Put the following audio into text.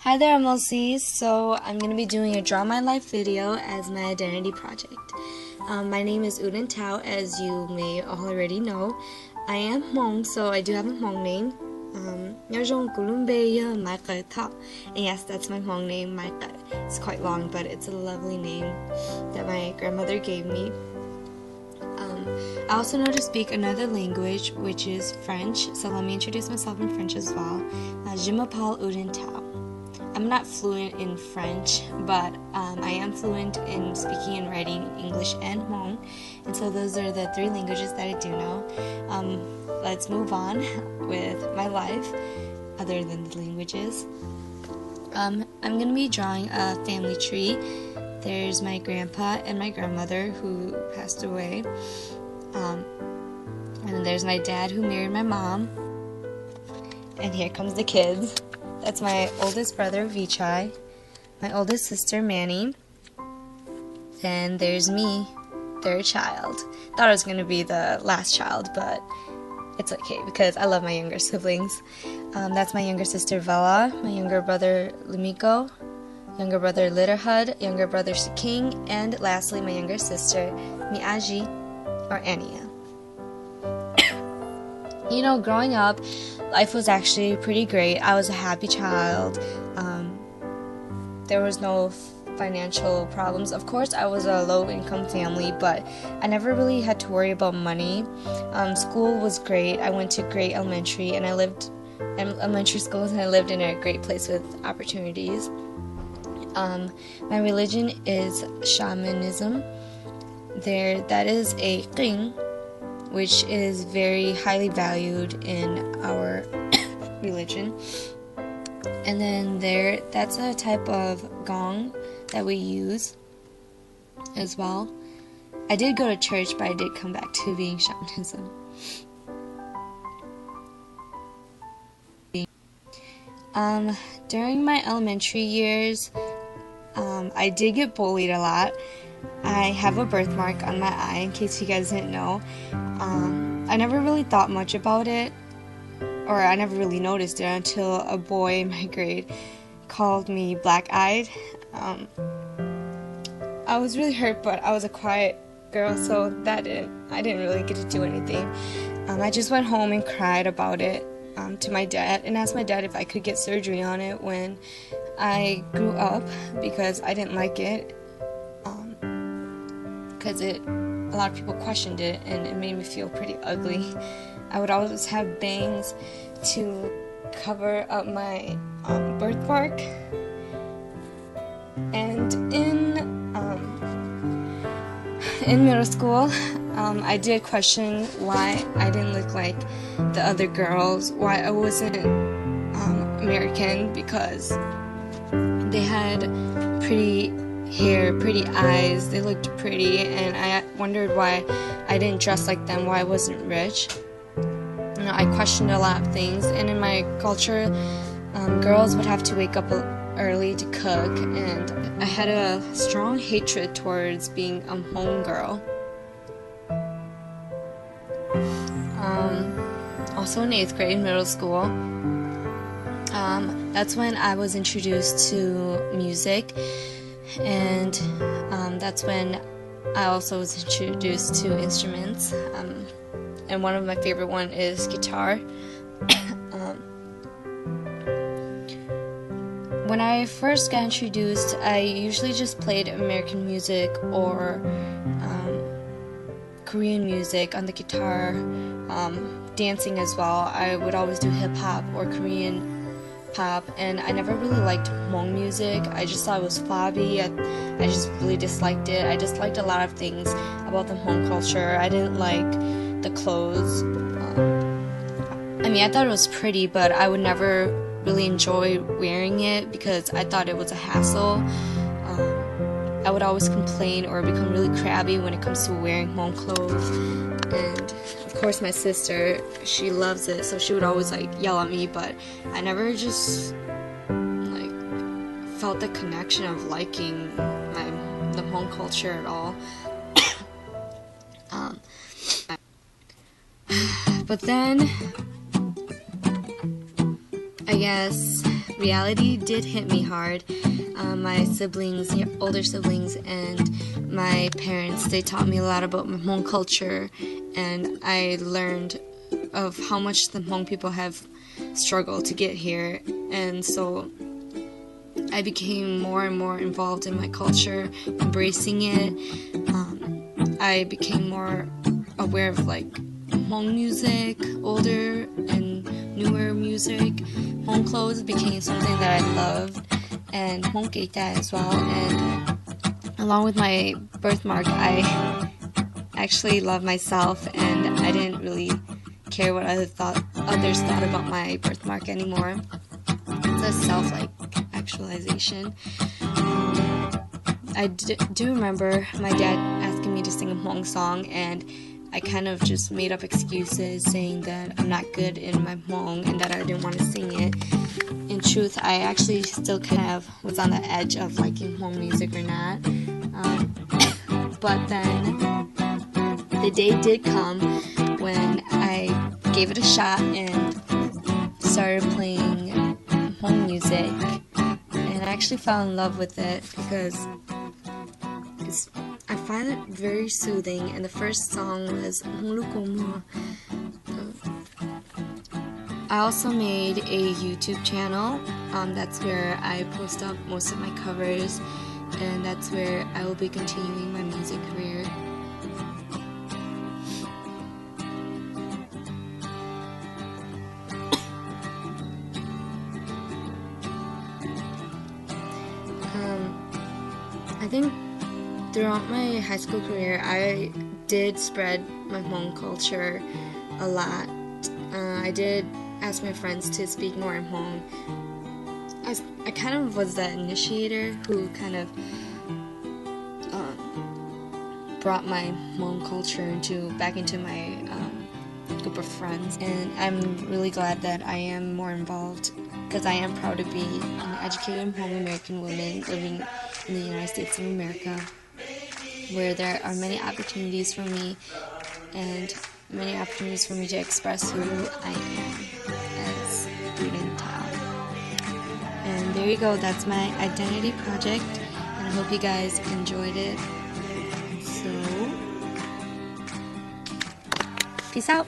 Hi there, MLCs. So I'm going to be doing a Draw My Life video as my identity project. My name is Udon, as you may already know. I am Hmong, so I do have a Hmong name. And yes, that's my Hmong name, Maika. It's quite long, but it's a lovely name that my grandmother gave me. I also know to speak another language, which is French, so let me introduce myself in French as well. Je m'appelle Udon. I'm not fluent in French, but I am fluent in speaking and writing English and Hmong, and so those are the three languages that I do know. Let's move on with my life, other than the languages. I'm going to be drawing a family tree. There's my grandpa and my grandmother who passed away, and then there's my dad who married my mom, and here comes the kids. That's my oldest brother, Vichai, my oldest sister, Manny, then there's me, third child. Thought I was going to be the last child, but it's okay because I love my younger siblings. That's my younger sister, Vela, my younger brother, Lumiko, younger brother, Litterhud, younger brother, Shaking, and lastly, my younger sister, Miaji, or Ania. You know, growing up, life was actually pretty great. I was a happy child. There was no financial problems. Of course, I was a low-income family, but I never really had to worry about money. School was great. I went to great elementary, and I lived in elementary schools, and I lived in a great place with opportunities. My religion is shamanism. That is a thing which is very highly valued in our religion. And then that's a type of gong that we use as well. I did go to church, but I did come back to being shamanism. During my elementary years, I did get bullied a lot. I have a birthmark on my eye, in case you guys didn't know. I never really thought much about it, or I never really noticed it until a boy in my grade called me black-eyed. I was really hurt, but I was a quiet girl, so I didn't really get to do anything. I just went home and cried about it to my dad, and asked my dad if I could get surgery on it when I grew up, because I didn't like it. Because a lot of people questioned it, and it made me feel pretty ugly. I would always have bangs to cover up my birthmark. And in middle school, I did question why I didn't look like the other girls, why I wasn't American, because they had pretty hair, pretty eyes, they looked pretty, and I wondered why I didn't dress like them, why I wasn't rich. You know, I questioned a lot of things, and in my culture, girls would have to wake up early to cook, and I had a strong hatred towards being a home girl. Also in 8th grade, middle school, that's when I was introduced to music. And that's when I also was introduced to instruments, and one of my favorite one is guitar. When I first got introduced, I usually just played American music or Korean music on the guitar, dancing as well. I would always do hip-hop or Korean pop, and I never really liked Hmong music. I just thought it was flabby. I just really disliked it. I disliked a lot of things about the Hmong culture. I didn't like the clothes. I mean, I thought it was pretty, but I would never really enjoy wearing it because I thought it was a hassle. I would always complain or become really crabby when it comes to wearing Hmong clothes. And of course my sister, she loves it, so she would always yell at me, but I never just felt the connection of liking the Hmong culture at all. But then I guess reality did hit me hard. My siblings, older siblings, and my parents, they taught me a lot about my Hmong culture, and I learned of how much the Hmong people have struggled to get here, and so I became more and more involved in my culture, embracing it. I became more aware of like Hmong music, older and newer music. Hmong clothes became something that I loved, and Hmong geita as well. And along with my birthmark, I actually love myself, and I didn't really care what others thought about my birthmark anymore. It's a self-actualization. I do remember my dad asking me to sing a Hmong song, and I kind of just made up excuses saying that I'm not good in my Hmong and that I didn't want to sing it. In truth, I actually still kind of was on the edge of liking Hmong music or not. But then the day did come when I gave it a shot and started playing Hmong music. And I actually fell in love with it because I find it very soothing, and the first song was I also made a YouTube channel. That's where I post up most of my covers, and that's where I will be continuing my music career. I think throughout my high school career, I did spread my Hmong culture a lot. I did ask my friends to speak more in Hmong. I kind of was the initiator who kind of brought my Hmong culture back into my group of friends, and I'm really glad that I am more involved, because I am proud to be an educated Hmong American woman living in the United States of America, where there are many opportunities for me and many opportunities for me to express who I am as Udon Tao. And there you go, that's my identity project, and I hope you guys enjoyed it. So, peace out.